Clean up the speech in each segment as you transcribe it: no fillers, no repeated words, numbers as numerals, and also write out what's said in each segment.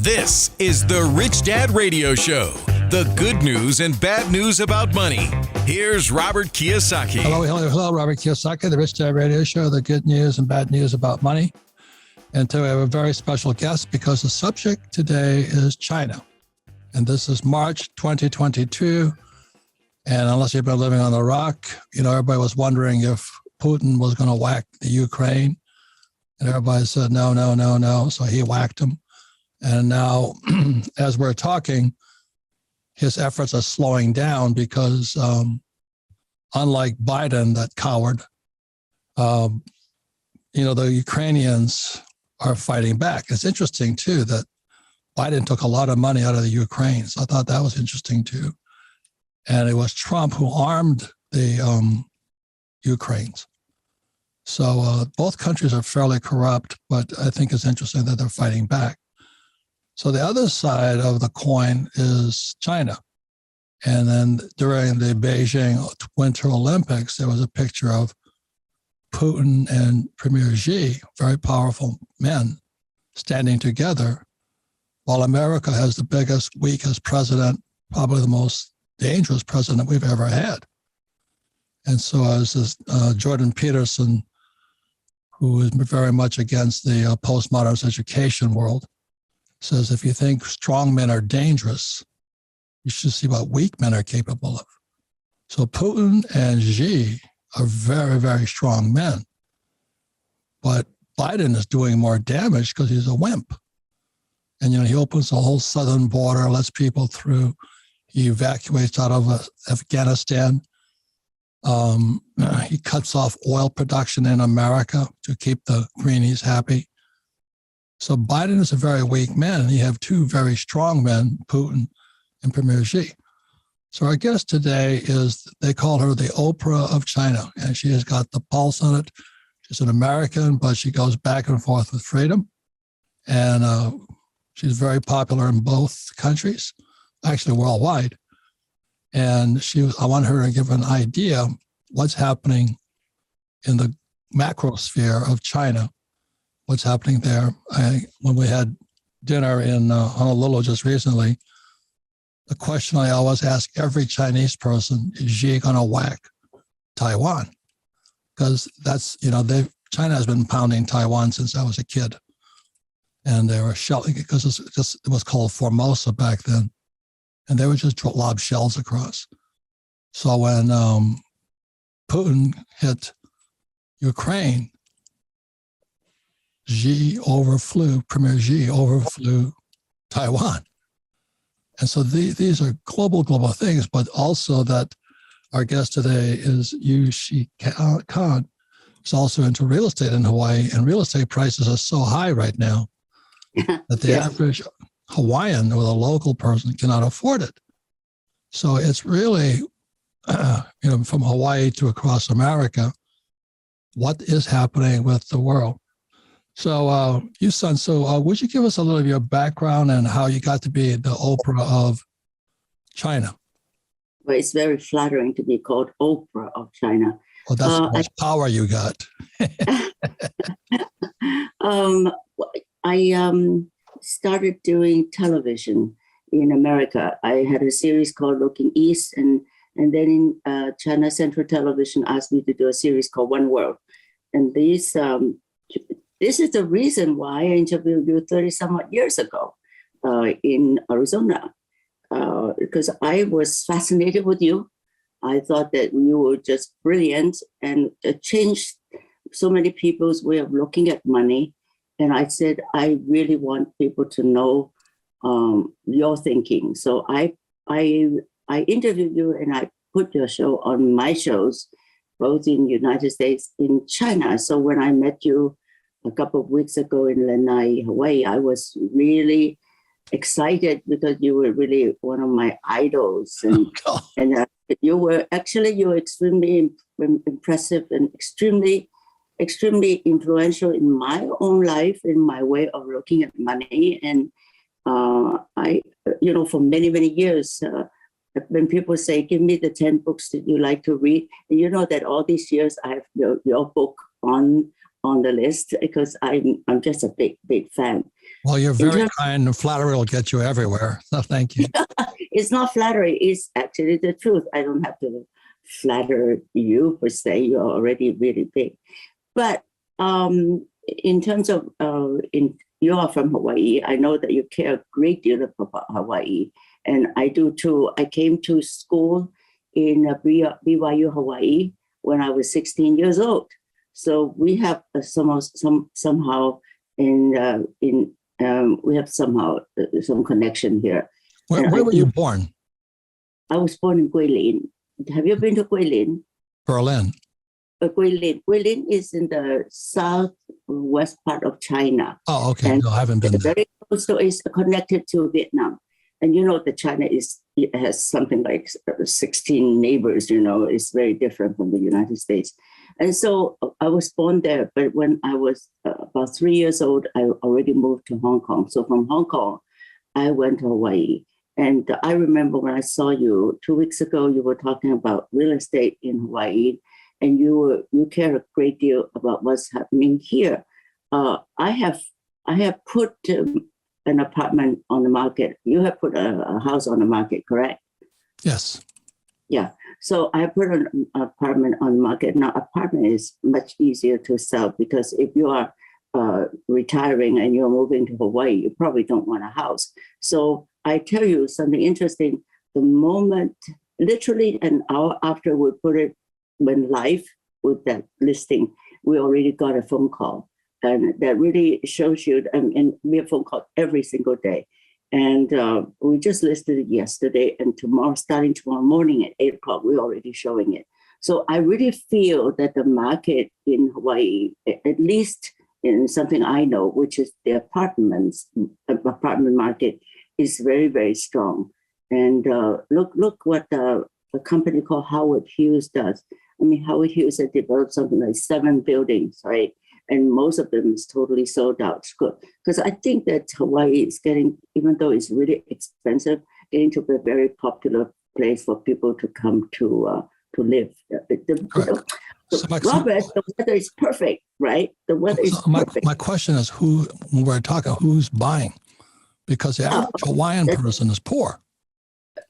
This is the Rich Dad Radio Show. The good news and bad news about money. Here's Robert Kiyosaki. Hello, Robert Kiyosaki, the Rich Dad Radio Show, the good news and bad news about money. And today we have a very special guest because the subject today is China. And this is March 2022. And unless you've been living on the rock, everybody was wondering if Putin was going to whack the Ukraine. And everybody said, no. So he whacked him. And now, as we're talking, his efforts are slowing down because unlike Biden, that coward, the Ukrainians are fighting back. It's interesting, too, that Biden took a lot of money out of the Ukraine. So I thought that was interesting, too. And it was Trump who armed the Ukrainians. So both countries are fairly corrupt, but I think it's interesting that they're fighting back. So the other side of the coin is China. And then during the Beijing Winter Olympics, there was a picture of Putin and Premier Xi, very powerful men, standing together, while America has the biggest, weakest president, probably the most dangerous president we've ever had. And so as this, Jordan Peterson, who is very much against the postmodern education world, says if you think strong men are dangerous, you should see what weak men are capable of. So Putin and Xi are very, very strong men. But Biden is doing more damage because he's a wimp. And, he opens the whole southern border, lets people through. He evacuates out of Afghanistan. He cuts off oil production in America to keep the greenies happy. So Biden is a very weak man, and you have two very strong men, Putin and Premier Xi. So our guest today is, they call her the Oprah of China, and she has got the pulse on it. She's an American, but she goes back and forth with freedom. And she's very popular in both countries, actually worldwide. And I want her to give an idea what's happening in the macro sphere of China, what's happening there. When we had dinner in Honolulu just recently, the question I always ask every Chinese person, is Xi going to whack Taiwan? Because that's, China has been pounding Taiwan since I was a kid. And they were shelling it because it was called Formosa back then. And they would just lob shells across. So when Putin hit Ukraine, Premier Xi overflew Taiwan. And so these are global things, but also that our guest today is Yue-Sai Kan. He's also into real estate in Hawaii, and real estate prices are so high right now that the average Hawaiian or the local person cannot afford it. So it's really, from Hawaii to across America, what is happening with the world. So, Yu-san, would you give us a little of your background and how you got to be the Oprah of China? Well, it's very flattering to be called Oprah of China. Well, that's how much power you got. I started doing television in America. I had a series called Looking East, and then in China Central Television asked me to do a series called One World. And this is the reason why I interviewed you 30-some-odd years ago in Arizona, because I was fascinated with you. I thought that you were just brilliant and changed so many people's way of looking at money. And I said, I really want people to know your thinking. So I interviewed you and I put your show on my shows, both in the United States, in China. So when I met you a couple of weeks ago in Lanai, Hawaii, I was really excited because you were really one of my idols. And, you were extremely impressive and extremely influential in my own life, in my way of looking at money. And for many, many years, when people say, give me the 10 books that you like to read, and you know that all these years I have your book on the list because I'm just a big fan. Well, you're very kind, and flattery will get you everywhere. So thank you. It's not flattery. It's actually the truth. I don't have to flatter you per se. You're already really big. But in terms of, you are from Hawaii. I know that you care a great deal about Hawaii. And I do too. I came to school in BYU, Hawaii when I was 16 years old. So we have somehow some connection here. Where were you born? I was born in Guilin. Have you been to Guilin? Berlin. Guilin is in the southwest part of China. Oh, okay. And no, I haven't been there. Very close to, it's connected to Vietnam. And you know that China has something like 16 neighbors, it's very different from the United States. And so I was born there, but when I was about 3 years old, I already moved to Hong Kong. So from Hong Kong, I went to Hawaii. And I remember when I saw you 2 weeks ago, you were talking about real estate in Hawaii, and you care a great deal about what's happening here. I have put an apartment on the market. You have put a house on the market, correct? Yes. Yeah. So I put an apartment on the market. Now, apartment is much easier to sell because if you are retiring and you're moving to Hawaii, you probably don't want a house. So I tell you something interesting. The moment, literally an hour after we put it, went live with that listing, we already got a phone call. And that really shows you, and we have phone calls every single day. And we just listed it yesterday, and starting tomorrow morning at 8 o'clock, we're already showing it. So I really feel that the market in Hawaii, at least in something I know, which is the apartment market, is very, very strong. And look what a company called Howard Hughes does. I mean, Howard Hughes had developed something like 7 buildings, right? And most of them is totally sold out. It's good. Because I think that Hawaii is getting, even though it's really expensive, getting to be a very popular place for people to come to live. Robert, the weather is perfect, right? The weather is perfect. My question is, when we're talking, who's buying? Because the average Hawaiian person is poor.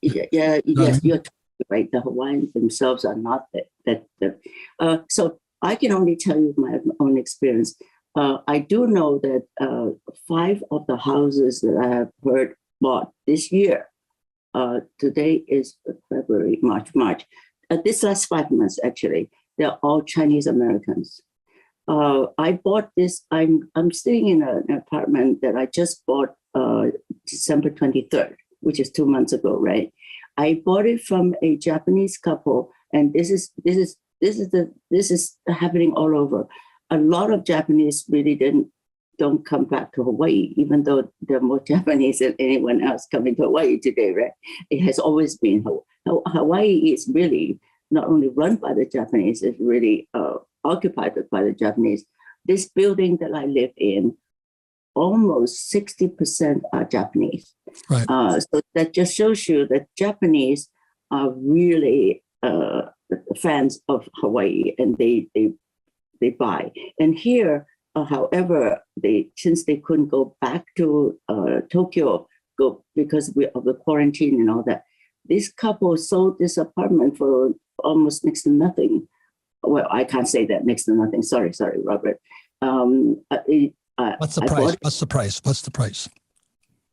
Yes, you're right. The Hawaiians themselves are not that. So I can only tell you my own experience. I do know that 5 of the houses that I have heard bought this year, today is February, March. This last 5 months, actually, they're all Chinese Americans. I bought this, I'm staying in an apartment that I just bought December 23rd, which is 2 months ago, right? I bought it from a Japanese couple, and this is happening all over. A lot of Japanese really don't come back to Hawaii, even though there are more Japanese than anyone else coming to Hawaii today, right? It has always been Hawaii is really not only run by the Japanese, it's really occupied by the Japanese. This building that I live in, almost 60% are Japanese. Right. So that just shows you that Japanese are really fans of Hawaii, and they buy. And here, however, since they couldn't go back to Tokyo because of the quarantine and all that, this couple sold this apartment for almost next to nothing. Well, I can't say that, next to nothing. Sorry, Robert. What's the price?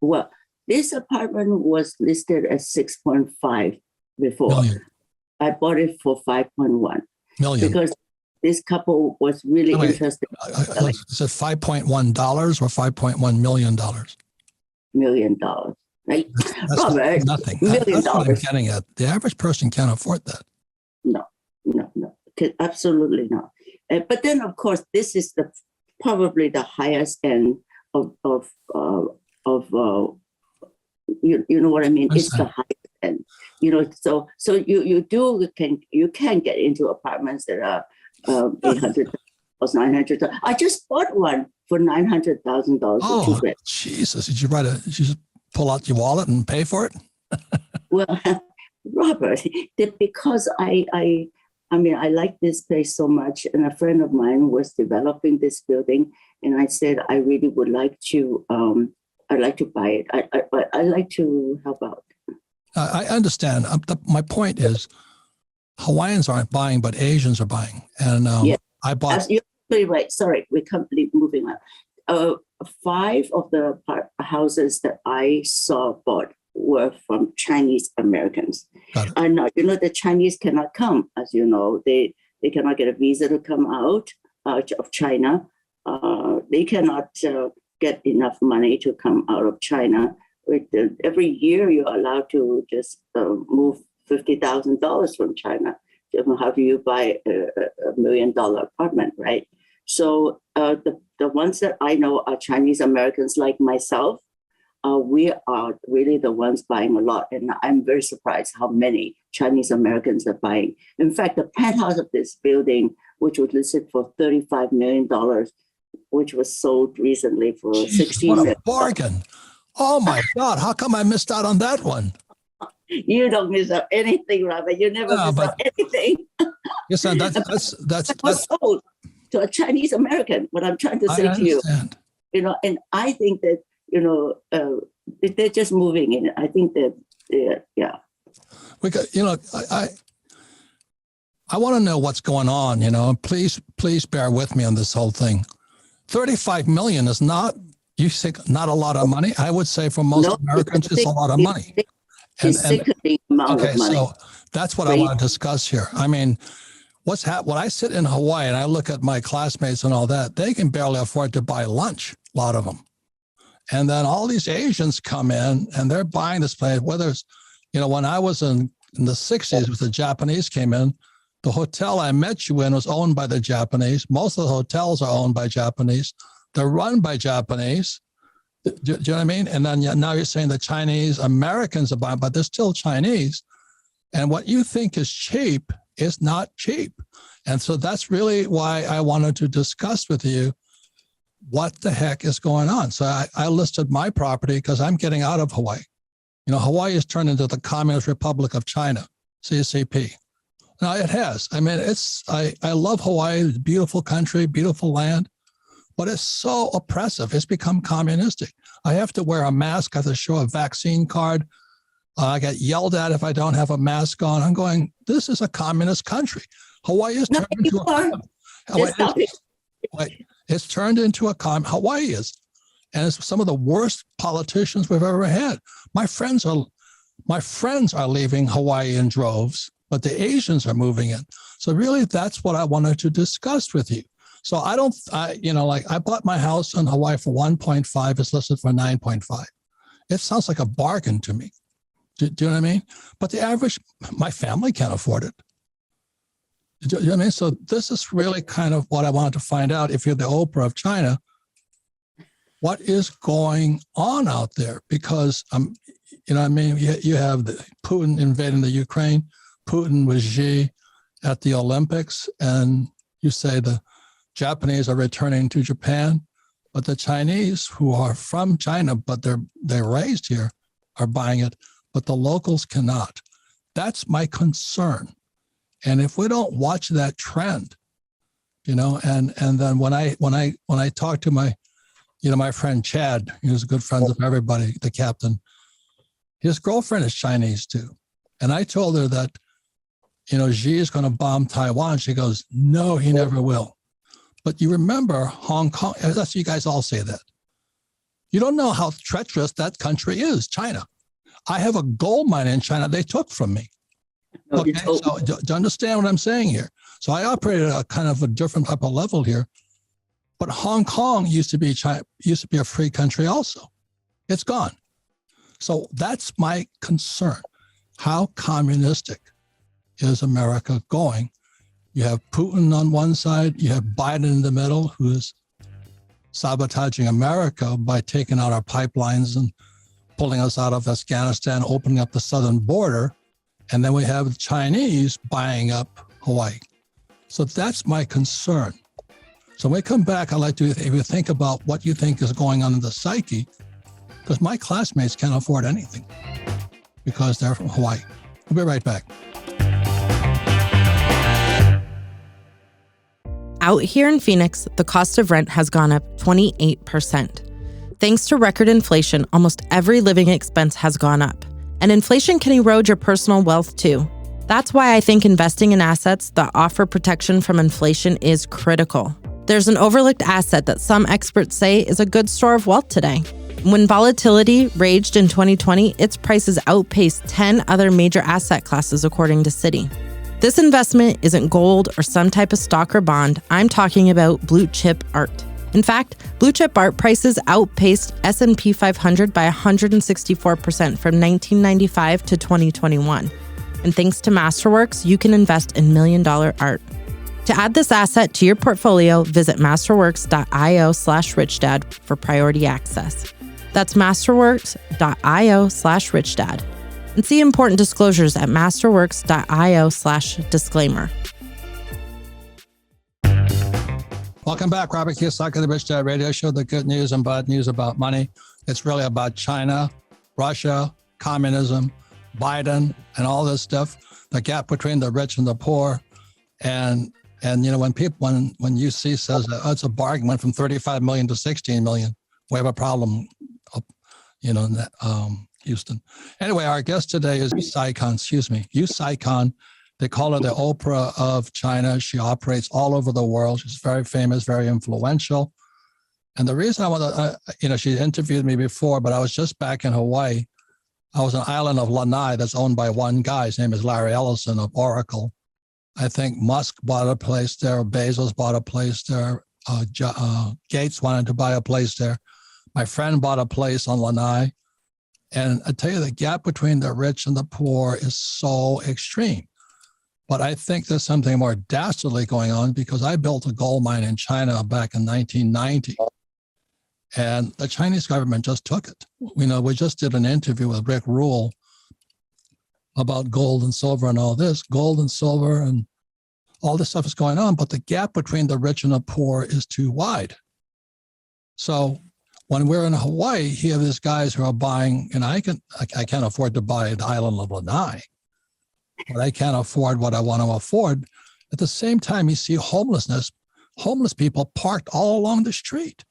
Well, this apartment was listed at 6.5 before. Million. I bought it for 5.1 million because this couple was really interested. Is it $5.1 or $5.1 million? $1 million. Right? That's Robert, nothing. $1 million. That's what I'm getting at. The average person can't afford that. No, absolutely not. But then, of course, this is probably the highest end of you know what I mean? It's the highest end. So you can get into apartments that are $800,000, $900,000. I just bought one for $900,000. Oh, Jesus! Did you just pull out your wallet and pay for it? Well, Robert, because I like this place so much, and a friend of mine was developing this building, and I said I really would like to like to buy it. But I like to help out. I understand. My point is, Hawaiians aren't buying, but Asians are buying. And Yeah. I bought. You're absolutely right. Sorry, we're completely moving on. 5 of the houses that I saw bought were from Chinese Americans. And now, the Chinese cannot come, as you know. They cannot get a visa to come out of China. They cannot get enough money to come out of China. Every year, you're allowed to just move $50,000 from China. How do you buy a $1 million apartment, right? So the ones that I know are Chinese Americans like myself. We are really the ones buying a lot. And I'm very surprised how many Chinese Americans are buying. In fact, the penthouse of this building, which was listed for $35 million, which was sold recently for $16 million. What a bargain. Oh my God, how come I missed out on that one? You don't miss out anything, Robert. You never miss out anything. Yes, and that's was sold to a Chinese American. What I'm trying to say to you, and I think that they're just moving in. I think that yeah. We got, I want to know what's going on. Please bear with me on this whole thing. 35 million is not. You think not a lot of money? I would say for most Americans, it's a lot of money. It's sickening amount of money. So that's what I want to discuss here. I mean, when I sit in Hawaii and I look at my classmates and all that, they can barely afford to buy lunch, a lot of them. And then all these Asians come in and they're buying this place, whether it's, when I was in the 60s, with the Japanese came in, the hotel I met you in was owned by the Japanese. Most of the hotels are owned by Japanese. They're run by Japanese. Do you know what I mean? And then now you're saying the Chinese Americans are buying, but they're still Chinese. And what you think is cheap is not cheap. And so that's really why I wanted to discuss with you what the heck is going on. So I listed my property because I'm getting out of Hawaii. Hawaii has turned into the Communist Republic of China, CCP. Now it has. I mean, I love Hawaii. It's a beautiful country, beautiful land. But it's so oppressive. It's become communistic. I have to wear a mask. I have to show a vaccine card. I get yelled at if I don't have a mask on. I'm going, this is a communist country. Hawaii is turned into it's turned into a Hawaii is. And it's some of the worst politicians we've ever had. My friends are leaving Hawaii in droves, but the Asians are moving in. So really, that's what I wanted to discuss with you. So I bought my house in Hawaii for 1.5. It's listed for 9.5. It sounds like a bargain to me. Do you know what I mean? But the average, my family can't afford it. Do you know what I mean? So this is really kind of what I wanted to find out. If you're the Oprah of China, what is going on out there? Because you have the Putin invading the Ukraine, Putin with Xi at the Olympics, and you say the Japanese are returning to Japan, but the Chinese, who are from China, but they're raised here, are buying it, but the locals cannot. That's my concern. And if we don't watch that trend, and then when I talk to my friend Chad, who's good friends of everybody, the captain, his girlfriend is Chinese too. And I told her that, Xi is going to bomb Taiwan. She goes, no, he never will. But you remember Hong Kong, that's you guys all say that. You don't know how treacherous that country is, China. I have a gold mine in China they took from me. Okay, so do you understand what I'm saying here? So I operated at a kind of a different type of level here. But Hong Kong used to be a free country also. It's gone. So that's my concern. How communistic is America going? You have Putin on one side, you have Biden in the middle, who's sabotaging America by taking out our pipelines and pulling us out of Afghanistan, opening up the southern border. And then we have the Chinese buying up Hawaii. So that's my concern. So when we come back, I'd like to, if you think about what you think is going on in the psyche, because my classmates can't afford anything because they're from Hawaii. We'll be right back. Out here in Phoenix, the cost of rent has gone up 28%. Thanks to record inflation, almost every living expense has gone up. And inflation can erode your personal wealth too. That's why I think investing in assets that offer protection from inflation is critical. There's an overlooked asset that some experts say is a good store of wealth today. When volatility raged in 2020, its prices outpaced 10 other major asset classes, according to Citi. This investment isn't gold or some type of stock or bond. I'm talking about blue chip art. In fact, blue chip art prices outpaced S&P 500 by 164% from 1995 to 2021. And thanks to Masterworks, you can invest in million-dollar art. To add this asset to your portfolio, visit masterworks.io/richdad for priority access. That's masterworks.io/richdad. And see important disclosures at masterworks.io/disclaimer. Welcome back, Robert Kiyosaki, the Rich Dad Radio Show, the good news and bad news about money. It's really about China, Russia, communism, Biden, and all this stuff, the gap between the rich and the poor. And you know, when UC says that, it's a bargain, went from 35 million to 16 million, we have a problem, you know, in that, Houston. Anyway, our guest today is Yue-Sai Kan, Yue-Sai Kan. They call her the Oprah of China. She operates all over the world. She's very famous, very influential. And the reason I want to, you know, she interviewed me before, but I was just back in Hawaii. I was on an island of Lanai that's owned by one guy. His name is Larry Ellison of Oracle. I think Musk bought a place there. Bezos bought a place there. Gates wanted to buy a place there. My friend bought a place on Lanai. And I tell you, the gap between the rich and the poor is so extreme. But I think there's something more dastardly going on because I built a gold mine in China back in 1990. And the Chinese government just took it. You know, we just did an interview with Rick Rule about gold and silver and all this. Gold and silver and all this stuff is going on, but the gap between the rich and the poor is too wide. So when we're in Hawaii, you have these guys who are buying, and I can't afford to buy the island of Lanai, but I can't afford what I want to afford. At the same time, you see homeless people parked all along the street.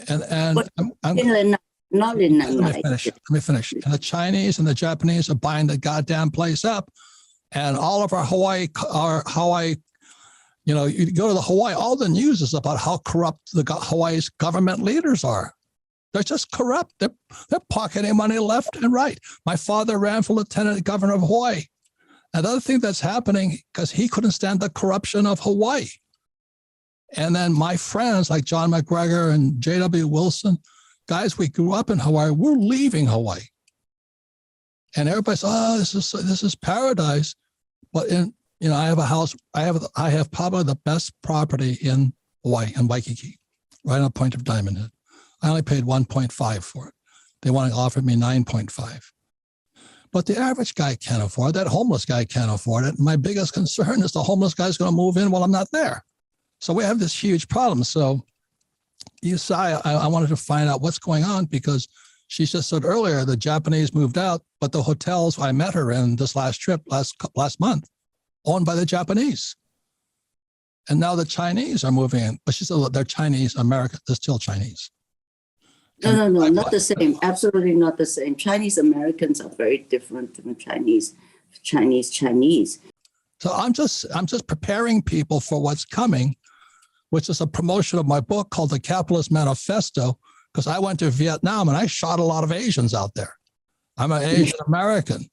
And not in Lanai. Let me finish. And the Chinese and the Japanese are buying the goddamn place up. And all of our Hawaii, you know, you go to the Hawaii, all the news is about how corrupt Hawaii's government leaders are. They're just corrupt. They're pocketing money left and right. My father ran for lieutenant governor of Hawaii. Another thing that's happening, because he couldn't stand the corruption of Hawaii. And then my friends like John McGregor and J.W. Wilson, guys, we grew up in Hawaii, we're leaving Hawaii. And everybody says, oh, this is paradise. But you know, I have a house, I have probably the best property in Hawaii, in Waikiki, right on the point of Diamond Head. I only paid 1.5 for it. They want to offer me 9.5. But the average guy can't afford it. That homeless guy can't afford it. And my biggest concern is the homeless guy's going to move in while I'm not there. So we have this huge problem. So Yue-Sai, I wanted to find out what's going on because she just said earlier the Japanese moved out, but the hotels I met her in this last trip, last month, owned by the Japanese. And now the Chinese are moving in. But she said, look, they're Chinese American. They're still Chinese. No, not the same. Absolutely not the same. Chinese Americans are very different from Chinese. So I'm just preparing people for what's coming, which is a promotion of my book called The Capitalist Manifesto, because I went to Vietnam and I shot a lot of Asians out there. I'm an Asian American.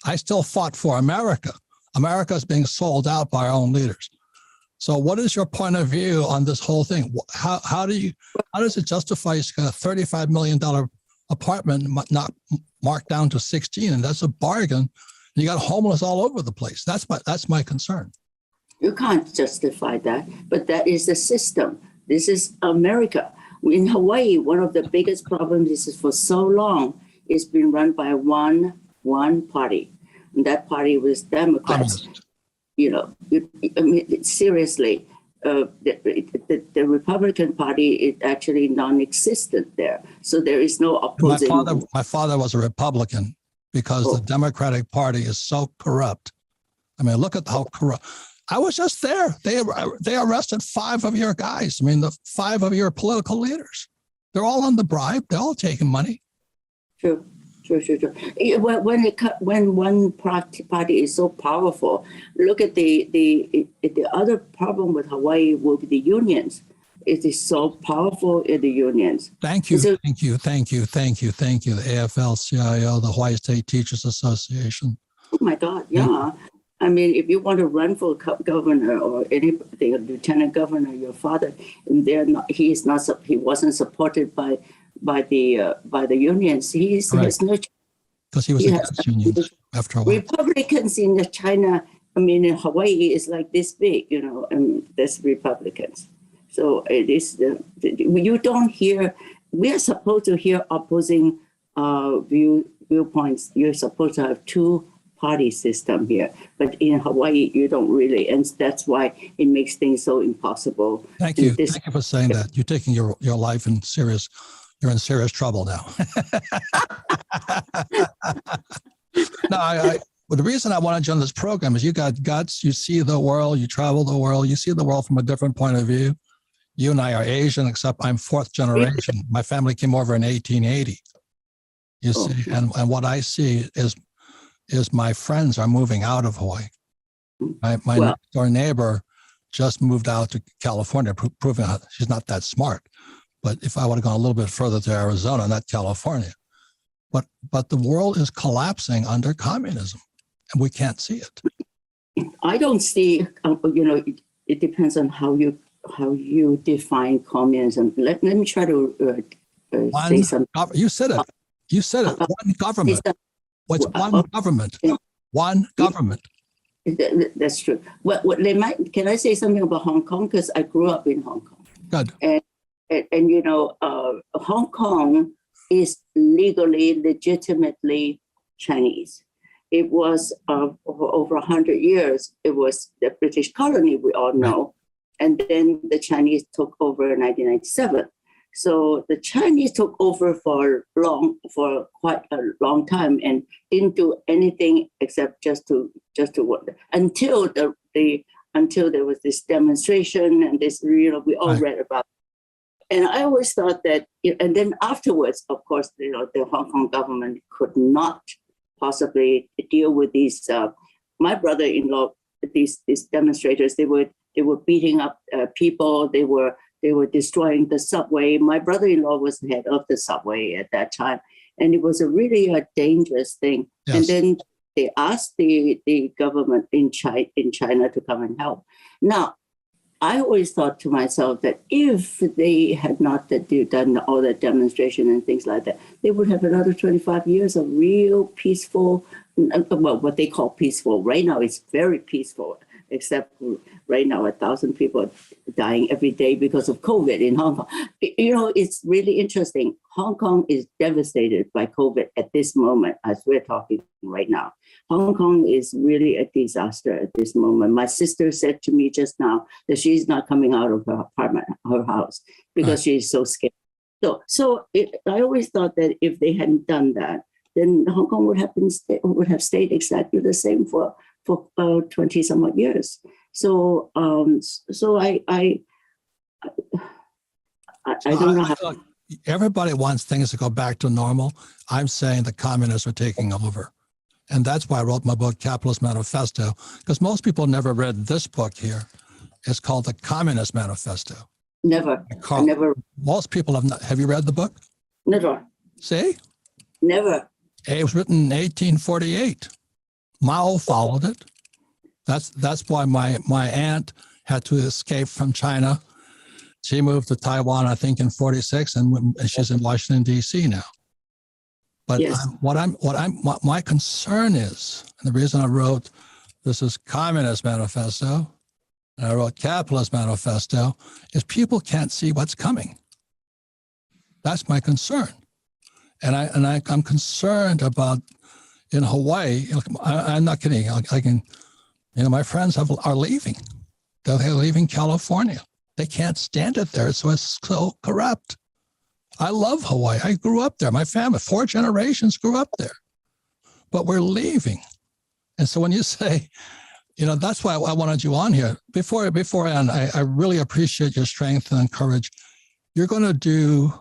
I still fought for America. America is being sold out by our own leaders. So what is your point of view on this whole thing? How does it justify a $35 million apartment not marked down to 16? And that's a bargain. You got homeless all over the place. That's my concern. You can't justify that, but that is the system. This is America. In Hawaii, one of the biggest problems is for so long, it's been run by one party. And that party was Democrats. You know, I mean, seriously, the Republican Party is actually non-existent there. So there is no opposing. My father was a Republican because the Democratic Party is so corrupt. I mean, look at how corrupt. I was just there. They arrested 5 of your guys. I mean, the 5 of your political leaders. They're all on the bribe. They're all taking money. True. When one party is so powerful, look at the other problem with Hawaii will be the unions. It is so powerful in the unions. Thank you. The AFL-CIO, the Hawaii State Teachers Association. Oh my God, yeah. I mean, if you want to run for governor or anything, a lieutenant governor, your father, and he wasn't supported by the unions. He has no. Because he was against unions after a while. Republicans in China, in Hawaii is like this big, and there's Republicans. So it is. You don't hear. We are supposed to hear opposing viewpoints. You're supposed to have two-party system here, but in Hawaii you don't really, and that's why it makes things so impossible. Thank you. Thank you for saying that. You're taking your life in serious. You're in serious trouble now. No, the reason I wanted you on this program is you got guts. You see the world. You travel the world. You see the world from a different point of view. You and I are Asian, except I'm fourth generation. My family came over in 1880. You see, and what I see is my friends are moving out of Hawaii. My next door neighbor just moved out to California, proving she's not that smart. But if I would have gone a little bit further to Arizona, not California. But the world is collapsing under communism, and we can't see it. I don't see. It depends on how you define communism. Let me try to say something. You said it. You said it. One government. What's one government? One government. That's true. Can I say something about Hong Kong? Because I grew up in Hong Kong. Good. And Hong Kong is legitimately Chinese. It was over 100 years. It was the British colony, we all know. And then the Chinese took over in 1997. So the Chinese took over for quite a long time and didn't do anything except just to work until there was this demonstration and this, we all read about. And I always thought that, and then afterwards, of course, the Hong Kong government could not possibly deal with these. My brother-in-law, these demonstrators, they were beating up people. They were destroying the subway. My brother-in-law was the head of the subway at that time, and it was a dangerous thing. Yes. And then they asked the government in China to come and help. Now, I always thought to myself that if they had not done all that demonstration and things like that, they would have another 25 years of real peaceful, what they call peaceful. Right now, it's very peaceful, except right now, 1,000 people are dying every day because of COVID in Hong Kong. It's really interesting. Hong Kong is devastated by COVID at this moment, as we're talking right now. Hong Kong is really a disaster at this moment. My sister said to me just now that she's not coming out of her apartment, her house, because she's so scared. So I always thought that if they hadn't done that, then Hong Kong would have stayed exactly the same for 20 some odd years. So I don't know how. Everybody wants things to go back to normal. I'm saying the communists are taking over. And that's why I wrote my book, Capitalist Manifesto, because most people never read this book here. It's called The Communist Manifesto. Never. Most people have not. Have you read the book? Never. See? Never. It was written in 1848. Mao followed it. That's why my aunt had to escape from China. She moved to Taiwan, I think, in 46, and she's in Washington, D.C. now. But yes. My concern is, and the reason I wrote this is Communist Manifesto, and I wrote Capitalist Manifesto, is people can't see what's coming. That's my concern, and I'm concerned about in Hawaii. I'm not kidding. My friends are leaving. They're leaving California. They can't stand it there. So it's so corrupt. I love Hawaii. I grew up there. My family, 4 generations grew up there. But we're leaving. And so when you say, that's why I wanted you on here. Before I end, I really appreciate your strength and courage. You're going to do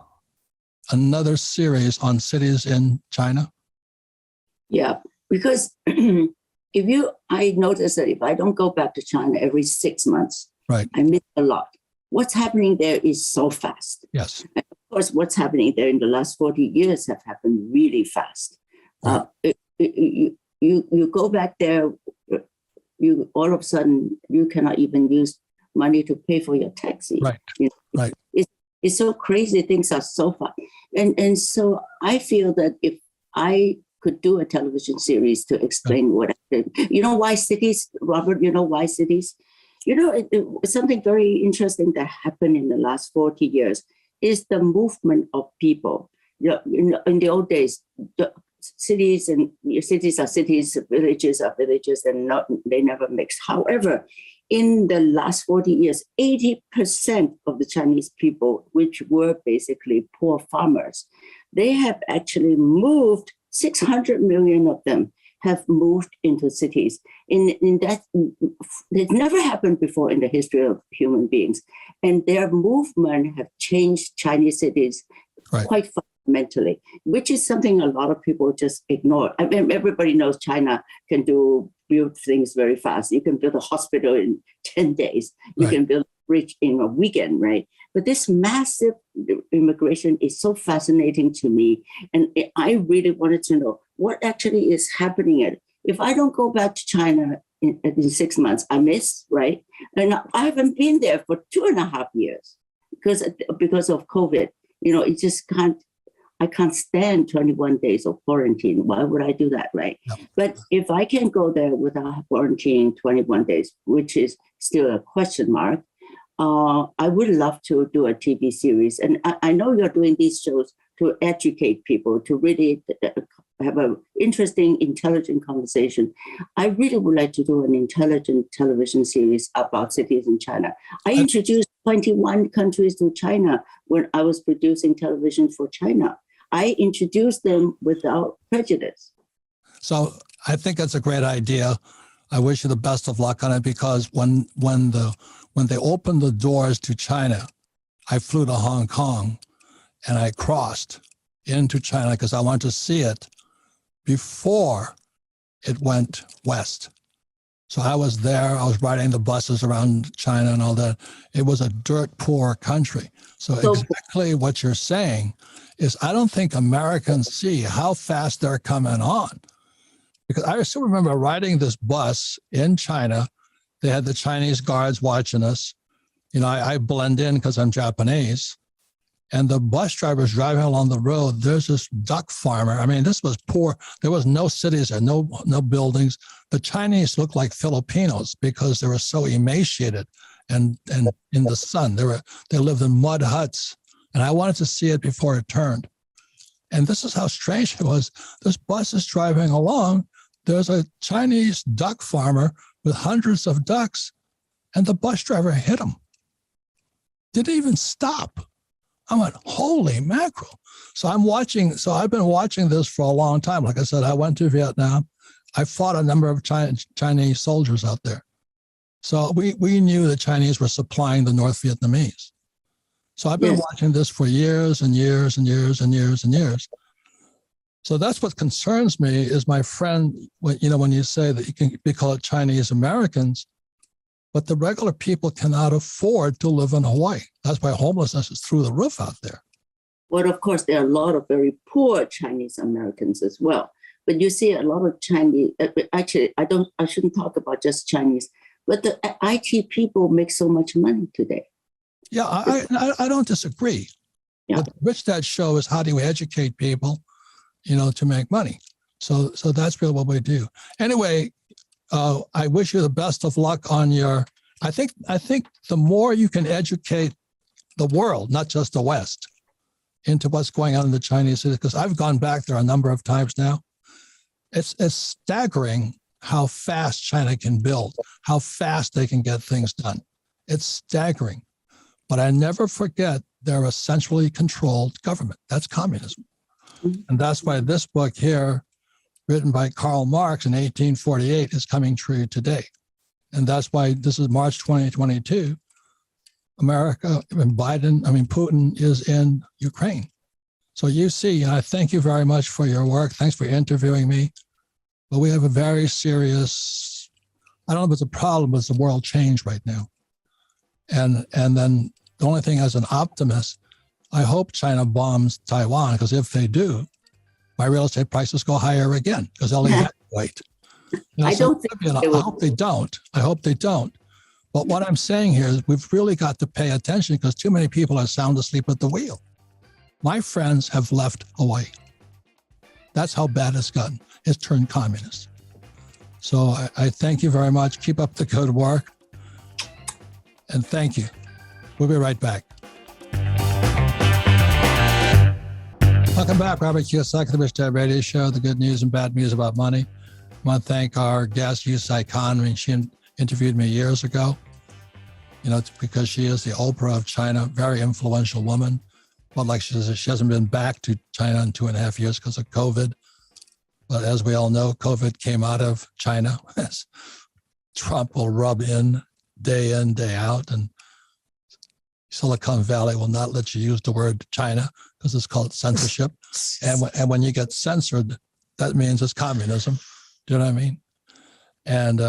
another series on cities in China? Yeah, because I notice that if I don't go back to China every 6 months, Right. I miss a lot. What's happening there is so fast. Yes. And of course, what's happening there in the last 40 years have happened really fast. Right. You go back there, you all of a sudden you cannot even use money to pay for your taxi. Right. Right. It's so crazy. Things are so fast, and so I feel that if I could do a television series to explain what I did, why cities, Robert? You know why cities? It's something very interesting that happened in the last 40 years is the movement of people. In the old days, cities are cities, villages are villages, and they never mixed. However, in the last 40 years, 80% of the Chinese people, which were basically poor farmers, they have actually moved. 600 million of them have moved into cities. In that, it never happened before in the history of human beings. And their movement have changed Chinese cities quite fundamentally, which is something a lot of people just ignore. I mean, everybody knows China can build things very fast. You can build a hospital in 10 days. You can build a bridge in a weekend, right? But this massive immigration is so fascinating to me. And I really wanted to know what actually is happening. If I don't go back to China in 6 months, I miss, right? And I haven't been there for 2.5 years because of COVID. It just I can't stand 21 days of quarantine. Why would I do that, right? No. But if I can go there without quarantine 21 days, which is still a question mark, I would love to do a TV series. And I know you're doing these shows to educate people, to really have an interesting, intelligent conversation. I really would like to do an intelligent television series about cities in China. I introduced 21 countries to China when I was producing television for China. I introduced them without prejudice. So I think that's a great idea. I wish you the best of luck on it, because when they opened the doors to China, I flew to Hong Kong and I crossed into China because I wanted to see it before it went west. So I was there, I was riding the buses around China and all that. It was a dirt poor country. So exactly what you're saying is I don't think Americans see how fast they're coming on. Because I still remember riding this bus in China. They had the Chinese guards watching us. I blend in because I'm Japanese. And the bus driver's driving along the road. There's this duck farmer. I mean, this was poor. There was no cities and no buildings. The Chinese looked like Filipinos because they were so emaciated and in the sun. They lived in mud huts. And I wanted to see it before it turned. And this is how strange it was. This bus is driving along. There's a Chinese duck farmer with hundreds of ducks, and the bus driver hit him. Didn't even stop. I went, holy mackerel. So I've been watching this for a long time. Like I said, I went to Vietnam. I fought a number of Chinese soldiers out there. So we knew the Chinese were supplying the North Vietnamese. So I've been watching this for years and years and years and years and years. So that's what concerns me is my friend, when you say that we call it Chinese Americans, but the regular people cannot afford to live in Hawaii. That's why homelessness is through the roof out there. Well, of course, there are a lot of very poor Chinese Americans as well. But you see a lot of Chinese, actually, I shouldn't talk about just Chinese, but the IT people make so much money today. Yeah, I don't disagree. Yeah. But the Rich Dad Show is how do you educate people, to make money. So that's really what we do. Anyway, I wish you the best of luck on your. I think the more you can educate the world, not just the West, into what's going on in the Chinese cities, because I've gone back there a number of times now. It's staggering how fast China can build, how fast they can get things done. It's staggering. But I never forget they're a centrally controlled government. That's communism. Mm-hmm. And that's why this book here, written by Karl Marx in 1848, is coming true today. And that's why this is March 2022. Putin is in Ukraine. So you see, I thank you very much for your work. Thanks for interviewing me. But we have a very serious, I don't know if it's a problem, but it's a world change right now. And then the only thing as an optimist, I hope China bombs Taiwan, because if they do, my real estate prices go higher again, because they'll evacuate. I don't think I hope they don't. I hope they don't. But what I'm saying here is we've really got to pay attention because too many people are sound asleep at the wheel. My friends have left Hawaii. That's how bad it's gotten. It's turned communist. So I thank you very much. Keep up the good work. And thank you. We'll be right back. Welcome back, Robert Kiyosaki, the Rich Dad Radio Show, the good news and bad news about money. I want to thank our guest, Yue-Sai Kan. I mean, she interviewed me years ago, because she is the Oprah of China, very influential woman. But like she says, she hasn't been back to China in 2.5 years because of COVID. But as we all know, COVID came out of China. Trump will rub in, day out, and Silicon Valley will not let you use the word China because it's called censorship. And when you get censored, that means it's communism. Do you know what I mean? And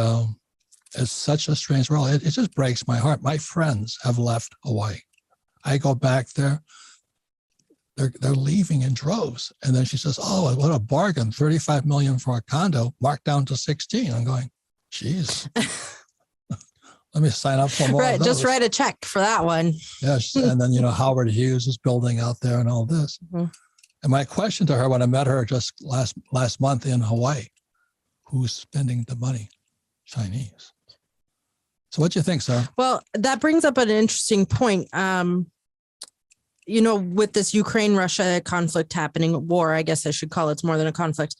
it's such a strange world. It just breaks my heart. My friends have left Hawaii. I go back there. They're leaving in droves. And then she says, oh, what a bargain. $35 million for a condo, marked down to 16. I'm going, geez. Let me sign up for more. Right, just write a check for that one. Yes, and then, Howard Hughes is building out there and all this. Mm-hmm. And my question to her when I met her just last month in Hawaii, who's spending the money? Chinese. So what do you think, sir? Well, that brings up an interesting point. With this Ukraine-Russia conflict happening, war, I guess I should call it, it's more than a conflict.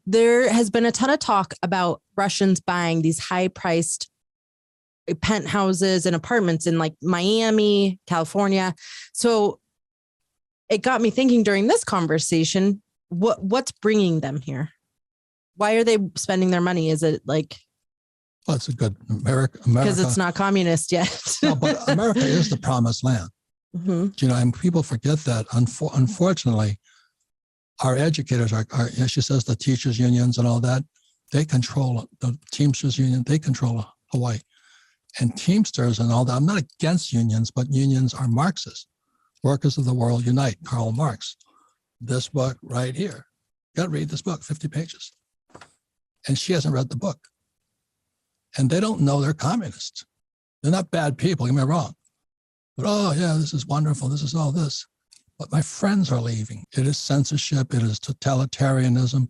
There has been a ton of talk about Russians buying these high-priced penthouses and apartments in like Miami, California. So it got me thinking during this conversation, what's bringing them here? Why are they spending their money? Is it like... Well, it's a good America. Because it's not communist yet. No, but America is the promised land. Mm-hmm. And people forget that. Unfortunately, our educators she says the teachers unions and all that, they control the Teamsters union. They control Hawaii. And Teamsters and all that, I'm not against unions, but unions are Marxist. Workers of the World Unite, Karl Marx. This book right here. You got to read this book, 50 pages. And she hasn't read the book. And they don't know they're communists. They're not bad people, get me wrong. But, oh, yeah, this is wonderful. This is all this. But my friends are leaving. It is censorship. It is totalitarianism.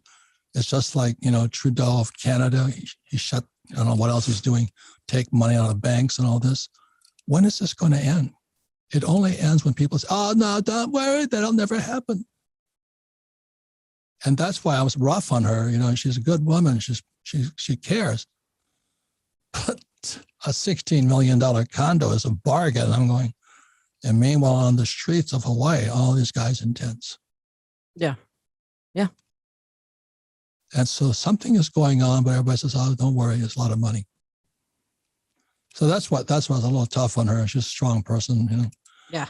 It's just like, Trudeau of Canada. He shut, I don't know what else he's doing, take money out of the banks and all this. When is this going to end? It only ends when people say, oh, no, don't worry, that'll never happen. And that's why I was rough on her. She's a good woman. She cares. But a $16 million condo is a bargain. I'm going, and meanwhile, on the streets of Hawaii, all these guys in tents. Yeah. Yeah. And so something is going on, but everybody says, oh, don't worry, it's a lot of money. So that's why I was a little tough on her. She's a strong person, Yeah.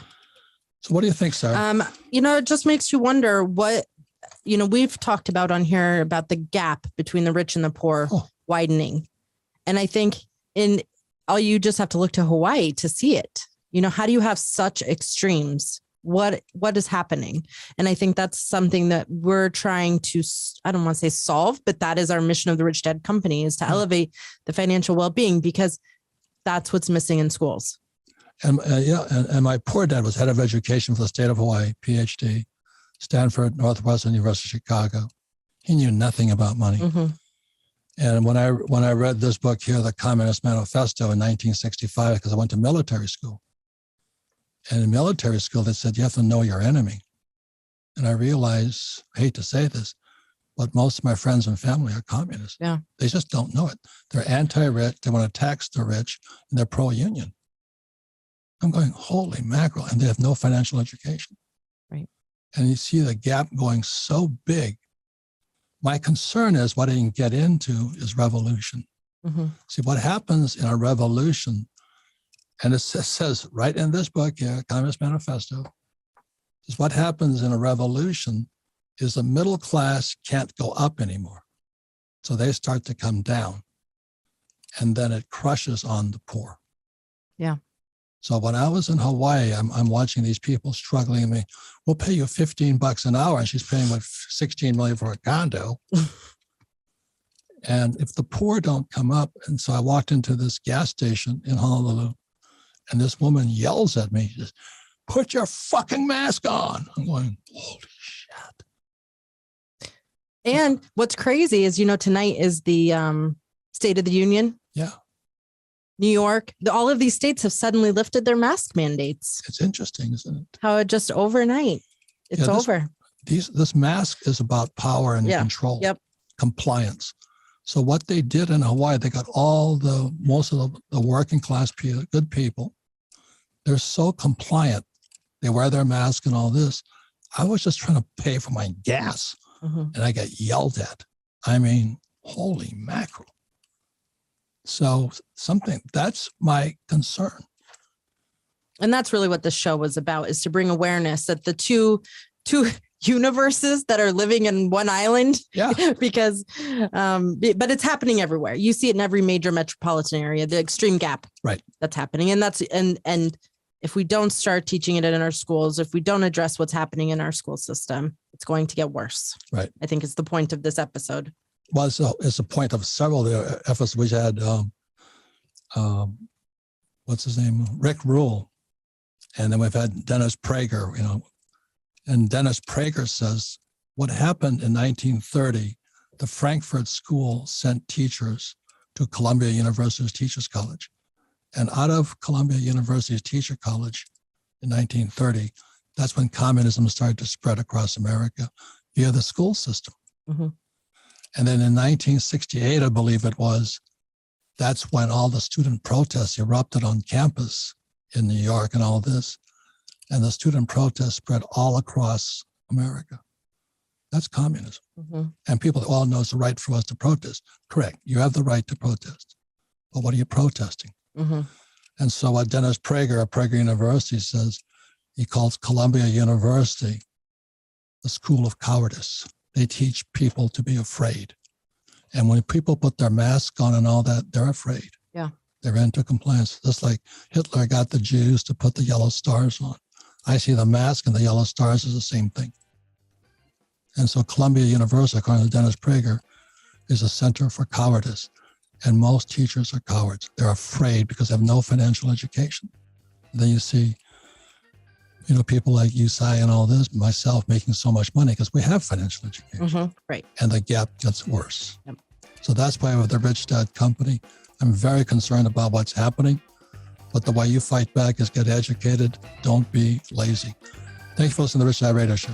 So what do you think, Sarah? It just makes you wonder what, we've talked about on here about the gap between the rich and the poor widening. And I think you just have to look to Hawaii to see it. How do you have such extremes? What is happening? And I think that's something that we're trying to, I don't want to say solve, but that is our mission of the Rich Dad Company, is to elevate the financial well-being, because that's what's missing in schools. And and my poor dad was head of education for the state of Hawaii, PhD, Stanford, Northwestern University, Chicago. He knew nothing about money. Mm-hmm. And when I read this book here, The Communist Manifesto, in 1965, because I went to military school. And in military school, they said, you have to know your enemy. And I realized, I hate to say this, but most of my friends and family are communists. Yeah. They just don't know it. They're anti-rich, they want to tax the rich, and they're pro-union. I'm going, holy mackerel, and they have no financial education. Right. And you see the gap going so big. My concern is what I can get into is revolution. Mm-hmm. See, what happens in a revolution, and it says right in this book here, Communist Manifesto, Because what happens in a revolution is the middle class can't go up anymore. So they start to come down. And then it crushes on the poor. Yeah. So when I was in Hawaii, I'm watching these people struggling. I mean, we'll pay you $15 an hour, and she's paying what, $16 million for a condo. And if the poor don't come up, and so I walked into this gas station in Honolulu, and this woman yells at me, she says, "Put your fucking mask on." I'm going, holy shit. And what's crazy is, tonight is the State of the Union. Yeah. New York, all of these states have suddenly lifted their mask mandates. It's interesting, isn't it? How it just overnight, it's over. This mask is about power and control, compliance. So what they did in Hawaii, they got most of the working class people, good people. They're so compliant. They wear their mask and all this. I was just trying to pay for my gas, and I got yelled at. I mean, holy mackerel. So that's my concern. And that's really what this show was about, is to bring awareness that the two universes that are living in one island. Yeah. Because, but it's happening everywhere. You see it in every major metropolitan area, the extreme gap. Right. That's happening. And and if we don't start teaching it in our schools, if we don't address what's happening in our school system, it's going to get worse. Right. I think it's the point of this episode. Well, it's a point of several efforts. We had, what's his name? Rick Rule. And then we've had Dennis Prager, and Dennis Prager says, what happened in 1930, the Frankfurt School sent teachers to Columbia University's Teachers College. And out of Columbia University's Teacher College in 1930, that's when communism started to spread across America via the school system. Mm-hmm. And then in 1968, I believe it was, that's when all the student protests erupted on campus in New York and all this. And the student protests spread all across America. That's communism. Mm-hmm. And people all know it's the right for us to protest. Correct. You have the right to protest. But what are you protesting? Mm-hmm. And so what Dennis Prager at Prager University says, he calls Columbia University the school of cowardice. They teach people to be afraid. And when people put their mask on and all that, they're afraid. Yeah. They're into compliance. Just like Hitler got the Jews to put the yellow stars on. I see the mask and the yellow stars as the same thing. And so Columbia University, according to Dennis Prager, is a center for cowardice. And most teachers are cowards. They're afraid because they have no financial education. And then you see, people like Yue-Sai and all this, myself making so much money because we have financial education. Mm-hmm. Right. And the gap gets worse. Yep. So that's why with the Rich Dad Company, I'm very concerned about what's happening. But the way you fight back is get educated. Don't be lazy. Thank you for listening to the Rich Dad Radio Show.